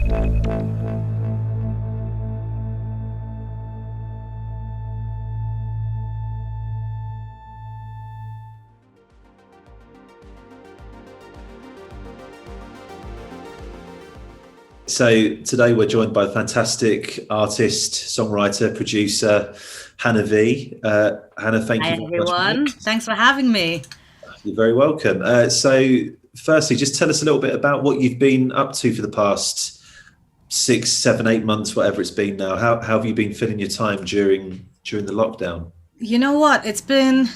So today we're joined by a fantastic artist, songwriter, producer, Hannah V. Hannah, thank Hi you very much. everyone. Thanks for having me. You're very welcome. So firstly, just tell us a little bit about what you've been up to for the past 6, 7, 8 months, whatever it's been now. How have you been filling your time during the lockdown? You know what? It's been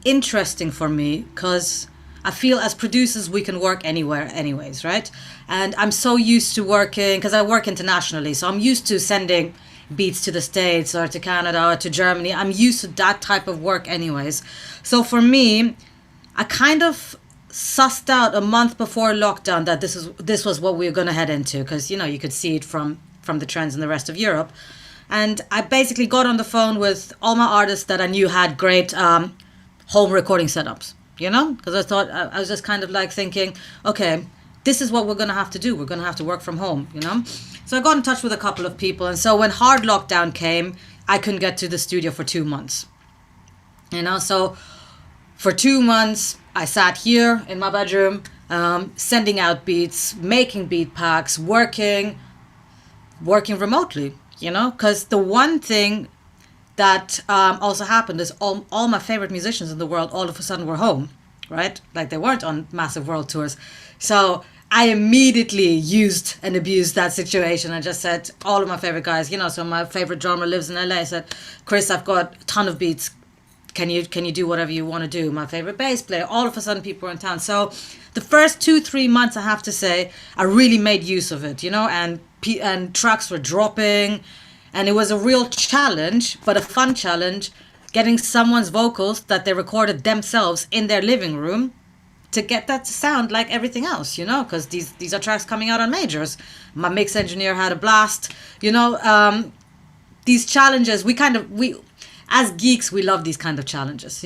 interesting for me because I feel as producers we can work anywhere anyways, right? And I'm so used to working because I work internationally, so I'm used to sending beats to the States or to Canada or to Germany. I'm used to that type of work anyways. So for me, I kind of sussed out a month before lockdown that this was what we were going to head into because you could see it from the trends in the rest of Europe. And I basically got on the phone with all my artists that I knew had great home recording setups, because I thought I was just kind of like thinking, okay, this is what we're going to have to do. We're going to have to work from home. So I got in touch with a couple of people. And so when hard lockdown came, I couldn't get to the studio for 2 months. So for 2 months, I sat here in my bedroom, sending out beats, making beat packs, working remotely, because the one thing that also happened is all my favorite musicians in the world all of a sudden were home, right? Like they weren't on massive world tours. So I immediately used and abused that situation. I just said, all of my favorite guys, so my favorite drummer lives in LA. I said, Chris, I've got a ton of beats. Can you do whatever you want to do? My favorite bass player, all of a sudden people were in town. So the first 2-3 months, I have to say, I really made use of it, and tracks were dropping. And it was a real challenge, but a fun challenge, getting someone's vocals that they recorded themselves in their living room to get that to sound like everything else, because these are tracks coming out on majors. My mix engineer had a blast, these challenges, we as geeks, we love these kind of challenges,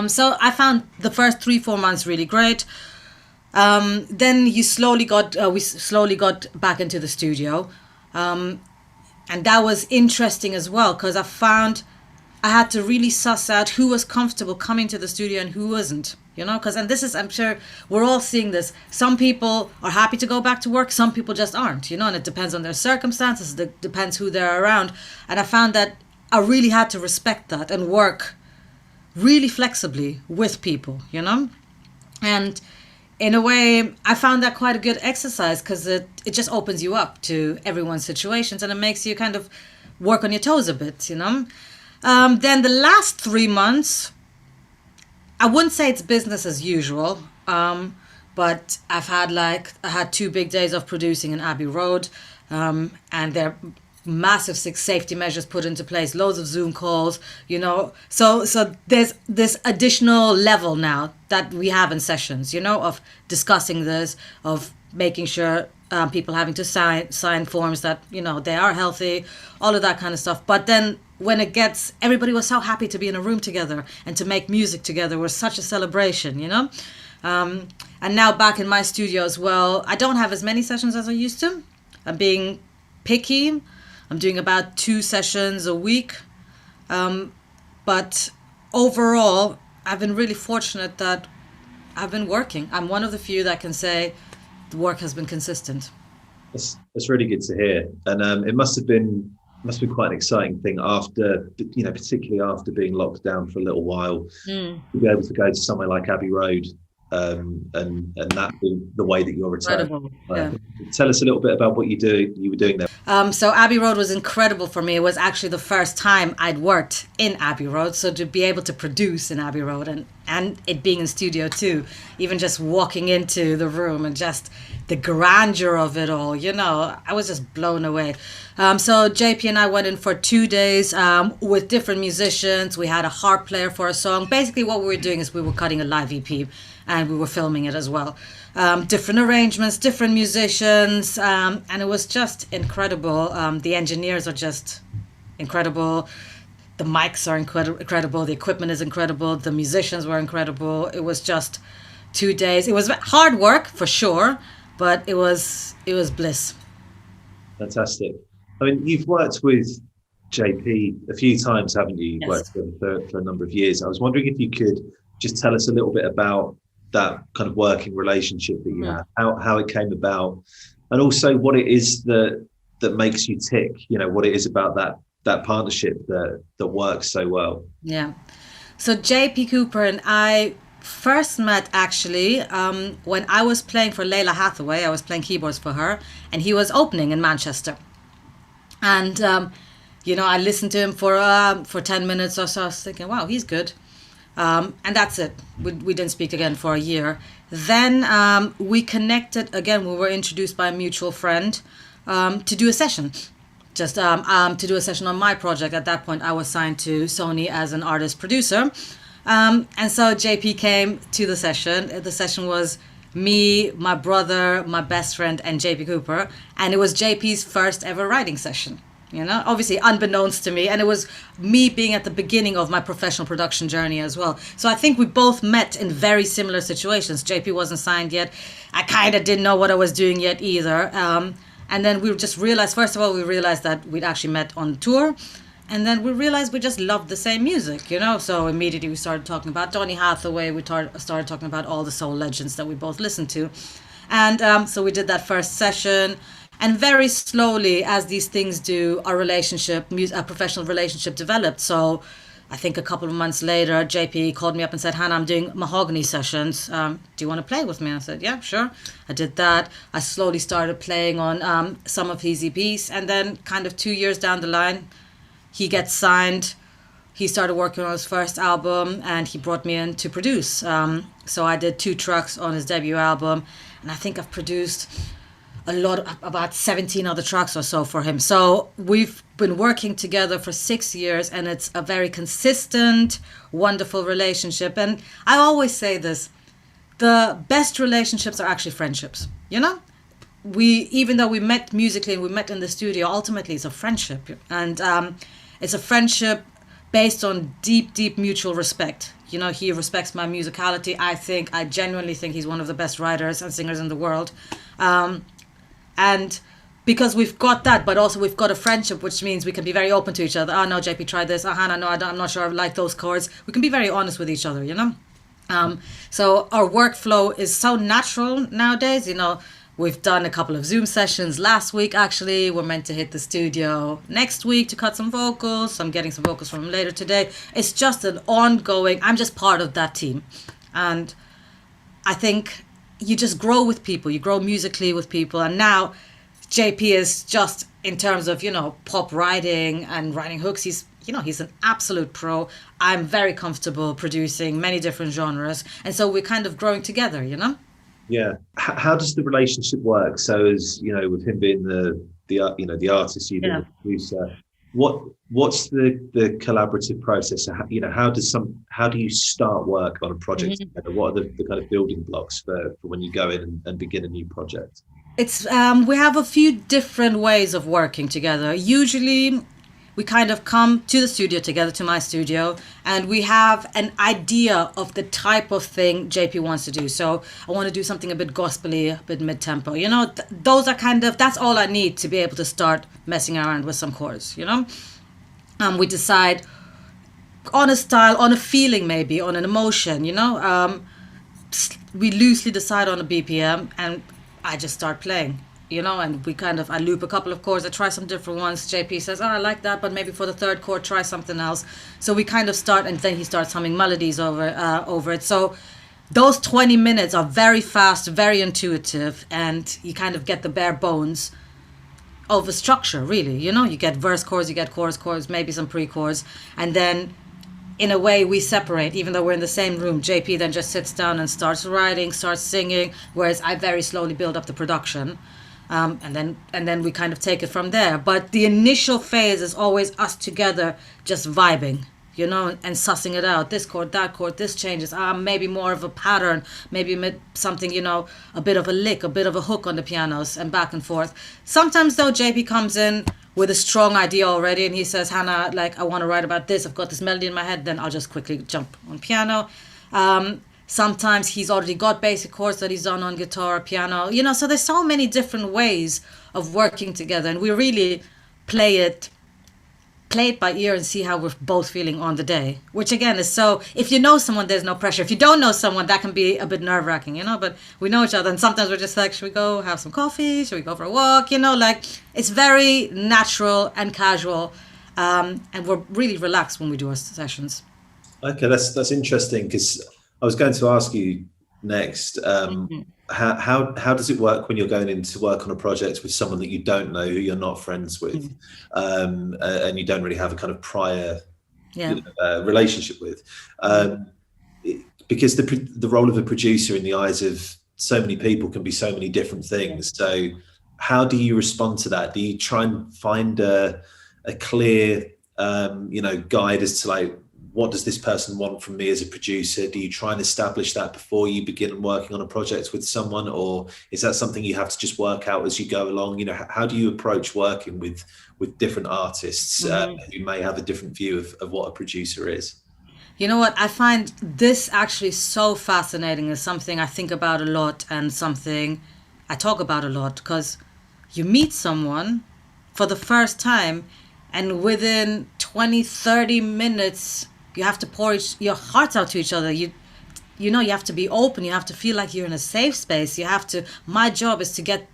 So I found the first 3-4 months really great. Then we slowly got back into the studio. And that was interesting as well, because I found I had to really suss out who was comfortable coming to the studio and who wasn't, because, and this is, I'm sure we're all seeing this. Some people are happy to go back to work. Some people just aren't, and it depends on their circumstances. It depends who they're around. And I found that I really had to respect that and work really flexibly with people, and in a way, I found that quite a good exercise because it just opens you up to everyone's situations and it makes you kind of work on your toes a bit, Then the last 3 months, I wouldn't say it's business as usual, but I had 2 big days of producing in Abbey Road, and there massive safety measures put into place, loads of Zoom calls, So there's this additional level now that we have in sessions, of discussing this, of making sure people having to sign forms that, they are healthy, all of that kind of stuff. But then when everybody was so happy to be in a room together and to make music together was such a celebration, And now back in my studio as well, I don't have as many sessions as I used to. I'm being picky. I'm doing about 2 sessions a week. But overall, I've been really fortunate that I've been working. I'm one of the few that can say the work has been consistent. That's really good to hear. And it must have been quite an exciting thing after, particularly after being locked down for a little while, to be able to go to somewhere like Abbey Road, and that be the way that you're retiring. Yeah. Tell us a little bit about what you were doing there. So Abbey Road was incredible for me. It was actually the first time I'd worked in Abbey Road. So to be able to produce in Abbey Road and it being in studio too, even just walking into the room and just the grandeur of it all, I was just blown away. So JP and I went in for 2 days with different musicians. We had a harp player for a song. Basically what we were doing is we were cutting a live EP and we were filming it as well. Different arrangements, different musicians, and it was just incredible. The engineers are just incredible. The mics are incredible. The equipment is incredible. The musicians were incredible. It was just 2 days. It was hard work for sure, but it was bliss. Fantastic. I mean, you've worked with JP a few times, haven't you? You've Yes. worked with him for a number of years. I was wondering if you could just tell us a little bit about that kind of working relationship that you Mm. have, how it came about, and also what it is that makes you tick. You know, what it is about that partnership that works so well. Yeah. So JP Cooper and I first met actually when I was playing for Layla Hathaway. I was playing keyboards for her, and he was opening in Manchester. And I listened to him for 10 minutes or so. I was thinking, wow, he's good. And that's it. We didn't speak again for a year. Then we connected again. We were introduced by a mutual friend to do a session. Just to do a session on my project. At that point, I was signed to Sony as an artist producer. And so JP came to the session. The session was me, my brother, my best friend, and JP Cooper. And it was JP's first ever writing session. Obviously unbeknownst to me. And it was me being at the beginning of my professional production journey as well. So I think we both met in very similar situations. JP wasn't signed yet. I kind of didn't know what I was doing yet either. And then we just realized, first of all, we realized that we'd actually met on tour. And then we realized we just loved the same music, So immediately we started talking about Donny Hathaway. We started talking about all the soul legends that we both listened to. And so we did that first session. And very slowly, as these things do, our professional relationship developed. So I think a couple of months later, JP called me up and said, Hannah, I'm doing mahogany sessions. Do you want to play with me? I said, yeah, sure. I did that. I slowly started playing on some of his EPs. And then kind of 2 years down the line, he gets signed. He started working on his first album and he brought me in to produce. So I did 2 tracks on his debut album. And I think I've produced about 17 other tracks or so for him. So we've been working together for 6 years and it's a very consistent, wonderful relationship. And I always say this, the best relationships are actually friendships, even though we met musically and we met in the studio, ultimately it's a friendship. And it's a friendship based on deep, deep mutual respect. He respects my musicality. I genuinely think he's one of the best writers and singers in the world. And because we've got that, but also we've got a friendship, which means we can be very open to each other. Oh, no, JP, try this. Oh, Hannah, no, I'm not sure I like those chords. We can be very honest with each other, So our workflow is so natural nowadays. We've done a couple of Zoom sessions last week, actually. We're meant to hit the studio next week to cut some vocals. So I'm getting some vocals from him later today. It's just an ongoing, I'm just part of that team. And I think you just grow with people. You grow musically with people. And now JP is just, in terms of, pop writing and writing hooks, he's an absolute pro. I'm very comfortable producing many different genres. And so we're kind of growing together, Yeah. How does the relationship work? So, as with him being the artist, you being the producer, what's the collaborative process? How do you start work on a project together? What are the kind of building blocks for when you go in and begin a new project? It's we have a few different ways of working together. Usually we kind of come to the studio together, to my studio, and we have an idea of the type of thing JP wants to do. So I want to do something a bit gospely, a bit mid-tempo. Those are that's all I need to be able to start messing around with some chords, We decide on a style, on a feeling maybe, on an emotion, We loosely decide on a BPM and I just start playing. And I loop a couple of chords, I try some different ones. JP says, oh, I like that, but maybe for the third chord, try something else. So we kind of start, and then he starts humming melodies over it. So those 20 minutes are very fast, very intuitive, and you kind of get the bare bones of a structure, really. You get verse chords, you get chorus, maybe some pre-chords, and then in a way we separate, even though we're in the same room. JP then just sits down and starts writing, starts singing, whereas I very slowly build up the production. And then we kind of take it from there. But the initial phase is always us together just vibing, and sussing it out. This chord, that chord, this changes. Maybe more of a pattern, maybe something, a bit of a lick, a bit of a hook on the pianos, and back and forth. Sometimes though, JP comes in with a strong idea already and he says, Hannah, I want to write about this. I've got this melody in my head. Then I'll just quickly jump on piano. Sometimes he's already got basic chords that he's done on guitar, piano, so there's so many different ways of working together, and we really play it play it by ear and see how we're both feeling on the day, which again is, so if you know someone, there's no pressure. If you don't know someone, that can be a bit nerve-wracking, but we know each other, and sometimes we're just like, should we go have some coffee, should we go for a walk, like it's very natural and casual, and we're really relaxed when we do our sessions. Okay, that's interesting, because I was going to ask you next, how does it work when you're going in to work on a project with someone that you don't know, who you're not friends with, and you don't really have a kind of prior relationship with, because the role of a producer in the eyes of so many people can be so many different things. So how do you respond to that? Do you try and find a clear guide as to, like, what does this person want from me as a producer? Do you try and establish that before you begin working on a project with someone, or is that something you have to just work out as you go along? How do you approach working with different artists who may have a different view of what a producer is? You know what? I find this actually so fascinating. Is something I think about a lot, and something I talk about a lot, because you meet someone for the first time, and within 20, 30 minutes, you have to pour your hearts out to each other. You have to be open. You have to feel like you're in a safe space. My job is to get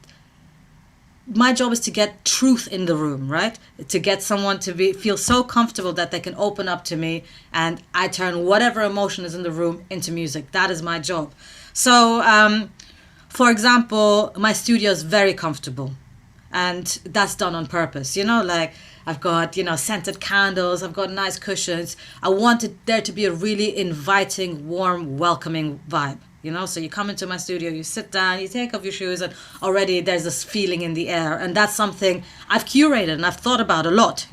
truth in the room, right? To get someone to feel so comfortable that they can open up to me, and I turn whatever emotion is in the room into music. That is my job. So, for example, my studio is very comfortable, and that's done on purpose. Like, I've got, scented candles, I've got nice cushions. I wanted there to be a really inviting, warm, welcoming vibe, So you come into my studio, you sit down, you take off your shoes, and already there's this feeling in the air. And that's something I've curated and I've thought about a lot,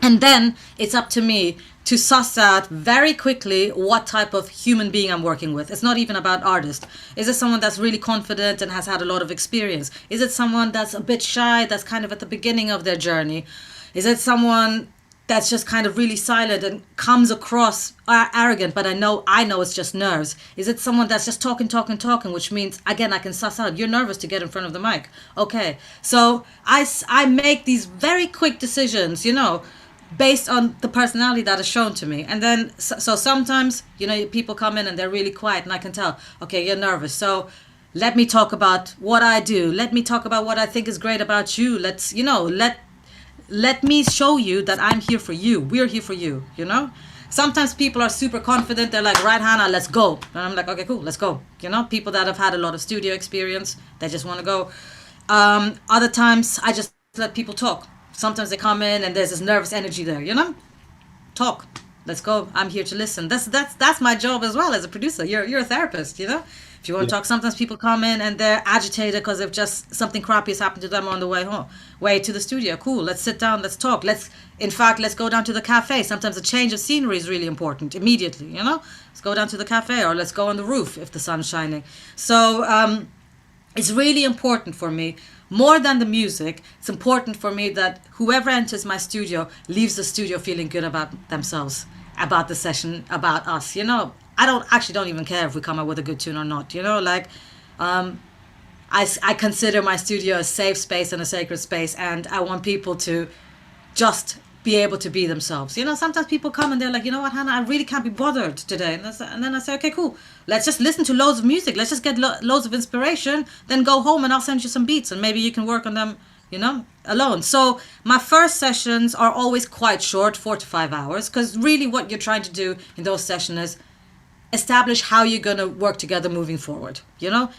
And then it's up to me to suss out very quickly what type of human being I'm working with. It's not even about artist. Is it someone that's really confident and has had a lot of experience? Is it someone that's a bit shy, that's kind of at the beginning of their journey? Is it someone that's just kind of really silent and comes across arrogant, but I know it's just nerves? Is it someone that's just talking, which means, again, I can suss out, you're nervous to get in front of the mic. Okay, so I make these very quick decisions, based on the personality that is shown to me. And then, so sometimes, people come in and they're really quiet, and I can tell, okay, you're nervous. So let me talk about what I do. Let me talk about what I think is great about you. Let's, let me show you that I'm here for you. We're here for you, Sometimes people are super confident. They're like, right, Hannah, let's go. And I'm like, okay, cool, let's go. People that have had a lot of studio experience, they just want to go. Other times, I just let people talk. Sometimes they come in and there's this nervous energy there, Talk. Let's go. I'm here to listen. That's my job as well as a producer. You're a therapist, If you want to talk, sometimes people come in and they're agitated because of just something crappy has happened to them on the way to the studio. Cool. Let's sit down. Let's talk. Let's go down to the cafe. Sometimes a change of scenery is really important immediately, Let's go down to the cafe, or let's go on the roof if the sun's shining. So it's really important for me. More than the music, it's important for me that whoever enters my studio leaves the studio feeling good about themselves, about the session, about us. I don't even care if we come up with a good tune or not. I consider my studio a safe space and a sacred space, and I want people to just be able to be themselves. Sometimes people come and they're like, what, Hannah, I really can't be bothered today. And then I say, okay, cool. Let's just listen to loads of music. Let's just get loads of inspiration. Then go home and I'll send you some beats, and maybe you can work on them, alone. So my first sessions are always quite short, 4 to 5 hours, because really what you're trying to do in those sessions is establish how you're going to work together moving forward.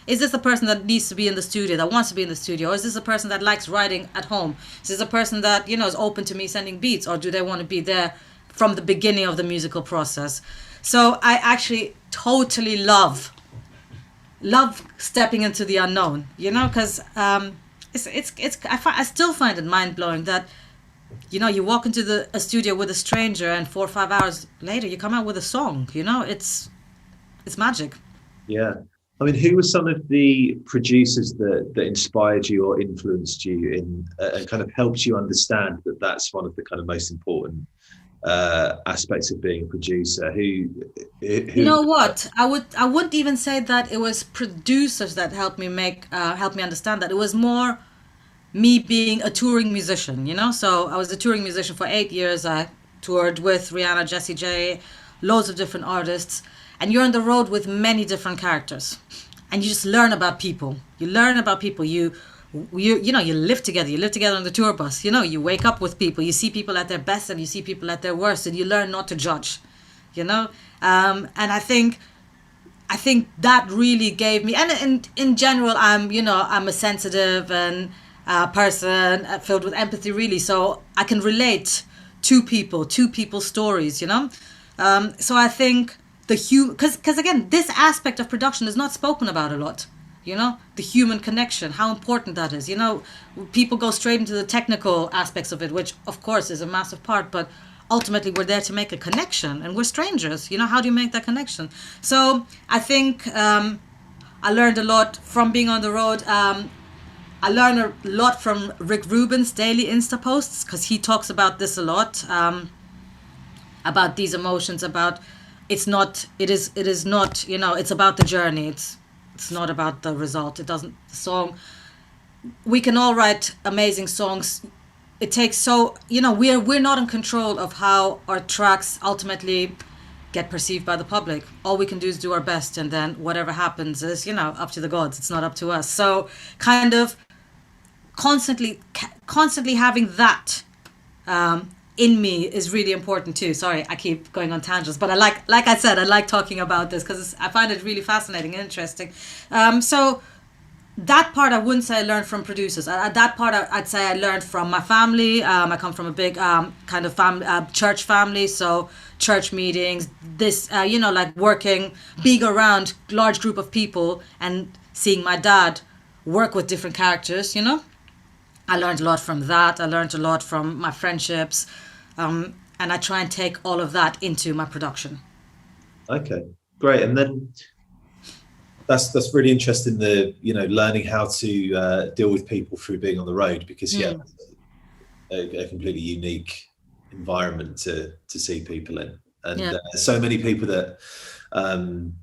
Is this a person that needs to be in the studio, that wants to be in the studio? Or is this a person that likes writing at home? Is this a person that, is open to me sending beats? Or do they want to be there from the beginning of the musical process? So I actually totally love stepping into the unknown, because I still find it mind-blowing that, you walk into a studio with a stranger, and 4 or 5 hours later you come out with a song. It's magic. Yeah. I mean, who were some of the producers that inspired you or influenced you in and kind of helped you understand that that's one of the kind of most important aspects of being a producer? You Who? know what? I wouldn't even say that it was producers that helped me understand that. It was more me being a touring musician, you know? So I was a touring musician for 8 years. I toured with Rihanna, Jessie J, loads of different artists. And you're on the road with many different characters. And you just learn about people. You learn about people. You live together. You live together on the tour bus. You know, you wake up with people. You see people at their best and you see people at their worst. And you learn not to judge, you know? And I think that really gave me, and in general, I'm a sensitive and person filled with empathy, really. So I can relate to people's stories, you know. So I think because again, this aspect of production is not spoken about a lot. You know, the human connection, how important that is. You know, people go straight into the technical aspects of it, which of course is a massive part, but ultimately we're there to make a connection, and we're strangers. You know, how do you make that connection? So I think I learned a lot from being on the road. I learned a lot from Rick Rubin's daily Insta posts, because he talks about this a lot, about these emotions, about it is not, you know, it's about the journey. It's not about the result. It doesn't, the song, we can all write amazing songs. It takes, so, you know, we're not in control of how our tracks ultimately get perceived by the public. All we can do is do our best, and then whatever happens is, you know, up to the gods. It's not up to us. So kind of constantly having that in me is really important too. Sorry, I keep going on tangents, but like I said, I like talking about this because I find it really fascinating and interesting. So that part I wouldn't say I learned from producers. That part I'd say I learned from my family. I come from a big kind of church family, so church meetings, this, you know, like being around large group of people and seeing my dad work with different characters, you know. I learned a lot from that. I learned a lot from my friendships. And I try and take all of that into my production. Okay, great. And then that's really interesting. Learning how to deal with people through being on the road, because a completely unique environment to see people in, and so many people that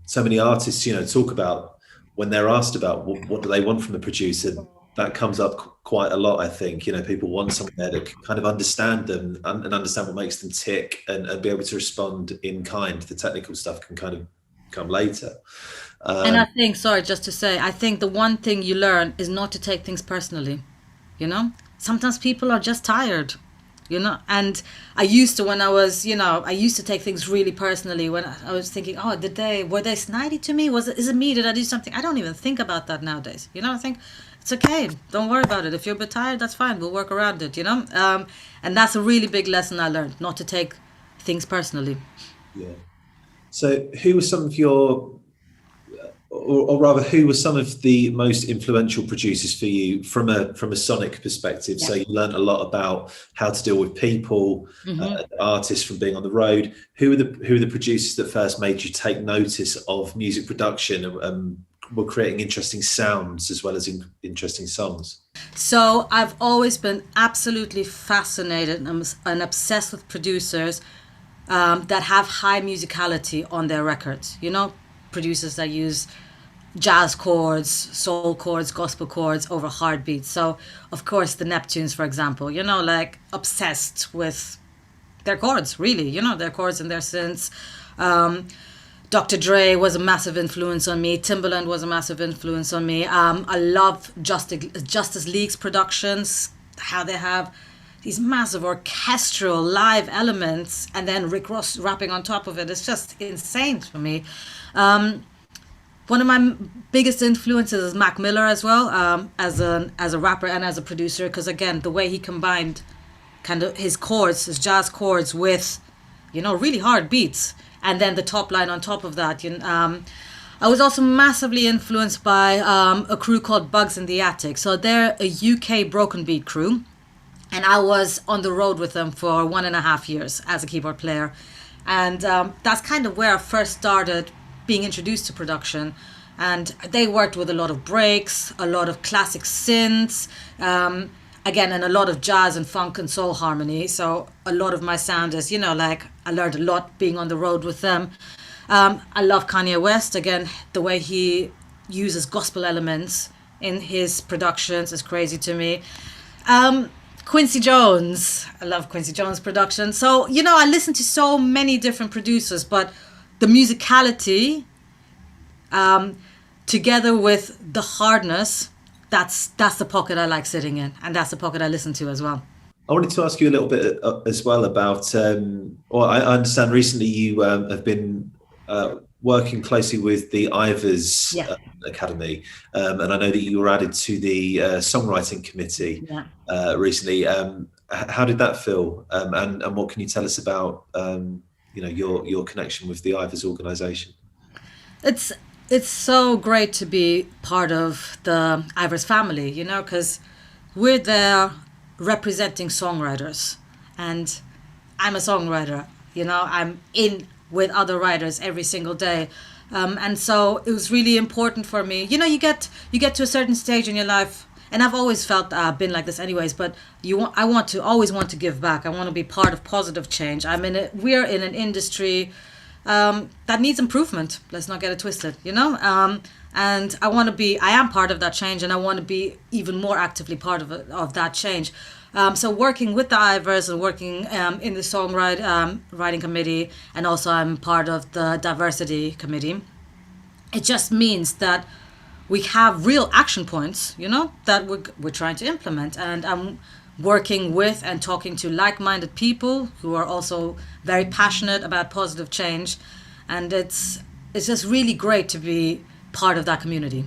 so many artists, you know, talk about when they're asked about what do they want from the producer. That comes up quite a lot, I think. You know, people want someone there that can kind of understand them and understand what makes them tick, and be able to respond in kind. The technical stuff can kind of come later. And I think, sorry, just to say, I think the one thing you learn is not to take things personally. You know, sometimes people are just tired, you know. And I used to, when I was, you know, I used to take things really personally when I was thinking, oh, were they snidey to me? Is it me? Did I do something? I don't even think about that nowadays. You know, I think it's okay. Don't worry about it. If you're a bit tired, that's fine. We'll work around it, you know. And that's a really big lesson I learned, not to take things personally. Yeah. So who were some of your, or rather, who were some of the most influential producers for you from a sonic perspective? Yeah. So you learned a lot about how to deal with people, artists from being on the road. Who are the producers that first made you take notice of music production and were creating interesting sounds as well as interesting songs? So I've always been absolutely fascinated and obsessed with producers that have high musicality on their records. You know, producers that use jazz chords, soul chords, gospel chords over hard beats. So of course the Neptunes, for example, you know, like obsessed with their chords, really, you know, their chords and their synths. Dr. Dre was a massive influence on me. Timbaland was a massive influence on me. I love Justice League's productions, how they have these massive orchestral live elements, and then Rick Ross rapping on top of it. It's just insane for me. One of my biggest influences is Mac Miller as well, as a rapper and as a producer, because again, the way he combined kind of his chords, his jazz chords, with, you know, really hard beats, and then the top line on top of that. I was also massively influenced by a crew called Bugs in the Attic. So they're a UK broken beat crew, and I was on the road with them for 1.5 years as a keyboard player. And that's kind of where I first started being introduced to production. And they worked with a lot of breaks, a lot of classic synths. again, and a lot of jazz and funk and soul harmony. So a lot of my sound is, like I learned a lot being on the road with them. I love Kanye West. Again, the way he uses gospel elements in his productions is crazy to me. Quincy Jones. I love Quincy Jones' production. So, I listen to so many different producers, but the musicality, together with the hardness, that's the pocket I like sitting in, and that's the pocket I listen to as well. I wanted to ask you a little bit as well about, well, I understand recently you have been working closely with the Ivers Yeah. Academy, and I know that you were added to the songwriting committee recently. How did that feel, and what can you tell us about your connection with the Ivers organisation? It's so great to be part of the Ivers family, because we're there representing songwriters, and I'm a songwriter. I'm in with other writers every single day, and so it was really important for me. You get to a certain stage in your life, and I've always felt I've been like this, anyways. But I always want to give back. I want to be part of positive change. We're in an industry that needs improvement. Let's not get it twisted, and I am part of that change, and I want to be even more actively part of that change. So working with the Ivers and working in the writing committee, and also I'm part of the diversity committee. It just means that we have real action points, that we're trying to implement. And I'm working with and talking to like-minded people who are also very passionate about positive change. And it's just really great to be part of that community.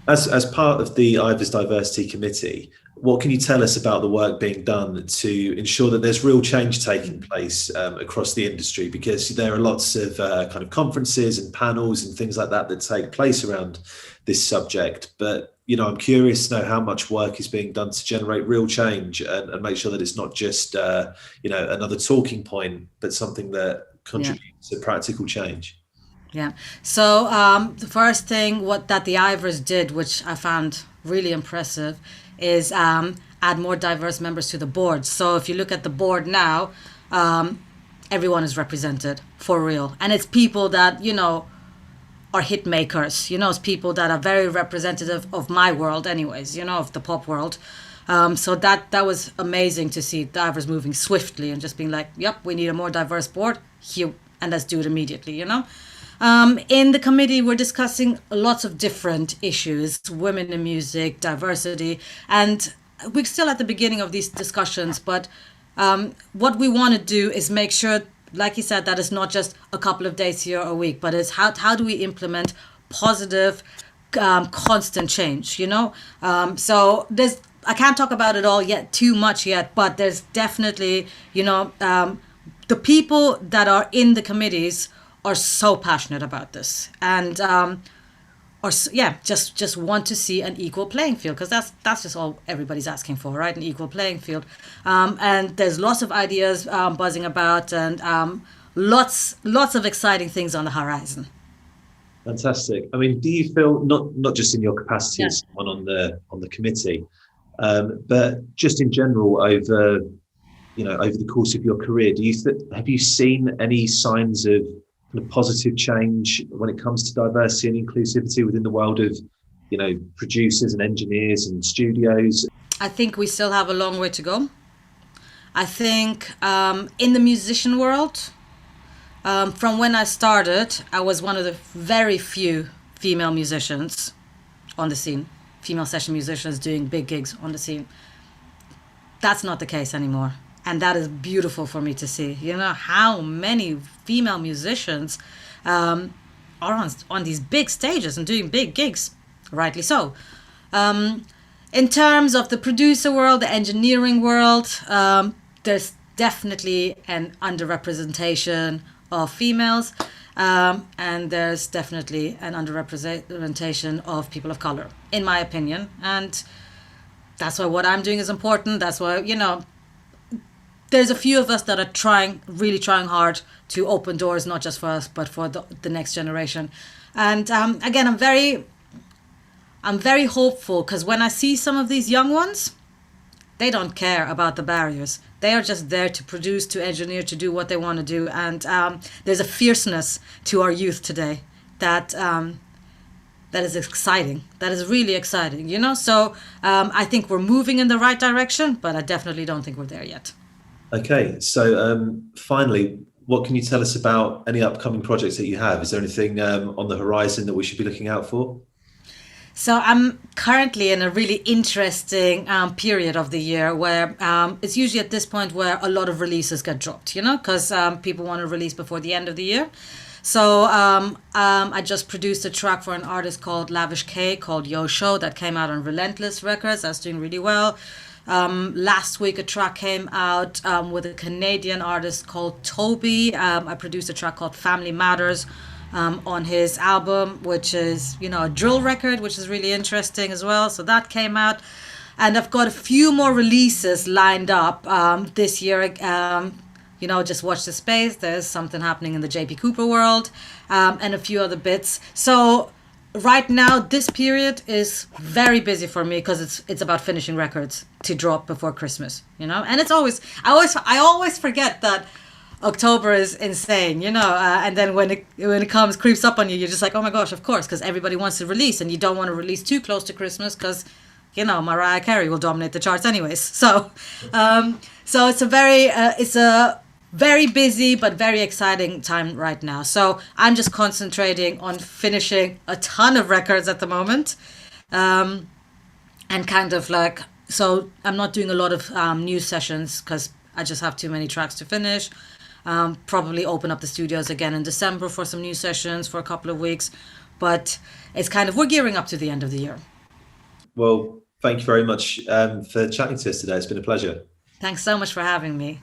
As part of the Ivers Diversity Committee, what can you tell us about the work being done to ensure that there's real change taking place across the industry? Because there are lots of kind of conferences and panels and things like that take place around this subject. But, I'm curious to know how much work is being done to generate real change and make sure that it's not just, another talking point, but something that contributes to practical change. Yeah. So the first thing that the Ivers did, which I found really impressive, is add more diverse members to the board. So if you look at the board now, everyone is represented for real, and it's people that are hit makers. It's people that are very representative of my world, anyways. Of the pop world. So that was amazing to see the Ivers moving swiftly and just being like, "Yep, we need a more diverse board here, and let's do it immediately." In the committee, we're discussing lots of different issues, women in music, diversity, and we're still at the beginning of these discussions. But what we want to do is make sure, like you said, that it's not just a couple of days here or a week, but it's how do we implement positive, constant change, So I can't talk about it all yet, too much yet, but there's definitely, the people that are in the committees are so passionate about this, and just want to see an equal playing field, because that's just all everybody's asking for, right? An equal playing field, and there's lots of ideas buzzing about, and lots of exciting things on the horizon. Fantastic. I mean, do you feel not just in your capacity as someone on the committee, but just in general over the course of your career, have you seen any signs of kind of positive change when it comes to diversity and inclusivity within the world of, producers and engineers and studios? I think we still have a long way to go. I think in the musician world, from when I started, I was one of the very few female musicians on the scene, female session musicians doing big gigs on the scene. That's not the case anymore. And that is beautiful for me to see. How many female musicians are on these big stages and doing big gigs, rightly so. In terms of the producer world, the engineering world, there's definitely an underrepresentation of females, and there's definitely an underrepresentation of people of color, in my opinion. And that's why what I'm doing is important. That's why, there's a few of us that are really trying hard to open doors, not just for us, but for the next generation. And again, I'm very hopeful, because when I see some of these young ones, they don't care about the barriers. They are just there to produce, to engineer, to do what they want to do. And there's a fierceness to our youth today that that is exciting. That is really exciting, you know? So I think we're moving in the right direction, but I definitely don't think we're there yet. Okay, so finally, what can you tell us about any upcoming projects that you have? Is there anything on the horizon that we should be looking out for? So I'm currently in a really interesting period of the year where it's usually at this point where a lot of releases get dropped, you know, because people want to release before the end of the year. So I just produced a track for an artist called Lavish K called Yo Show that came out on Relentless Records. That's doing really well. Last week, a track came out with a Canadian artist called Toby. I produced a track called Family Matters on his album, which is, you know, a drill record, which is really interesting as well. So that came out. And I've got a few more releases lined up this year. You know, just watch the space. There's something happening in the JP Cooper world and a few other bits. So right now, this period is very busy for me because it's about finishing records to drop before Christmas, you know. And it's always I always forget that October is insane, you know. And then when it comes creeps up on you, you're just like, oh my gosh, of course, because everybody wants to release, and you don't want to release too close to Christmas because, you know, Mariah Carey will dominate the charts anyways. So so it's a very busy but very exciting time right now. So I'm just concentrating on finishing a ton of records at the moment, and kind of like, so I'm not doing a lot of new sessions because I just have too many tracks to finish. Probably open up the studios again in December for some new sessions for a couple of weeks, but it's kind of, we're gearing up to the end of the year. Well, thank you very much for chatting to us today. It's been a pleasure. Thanks so much for having me.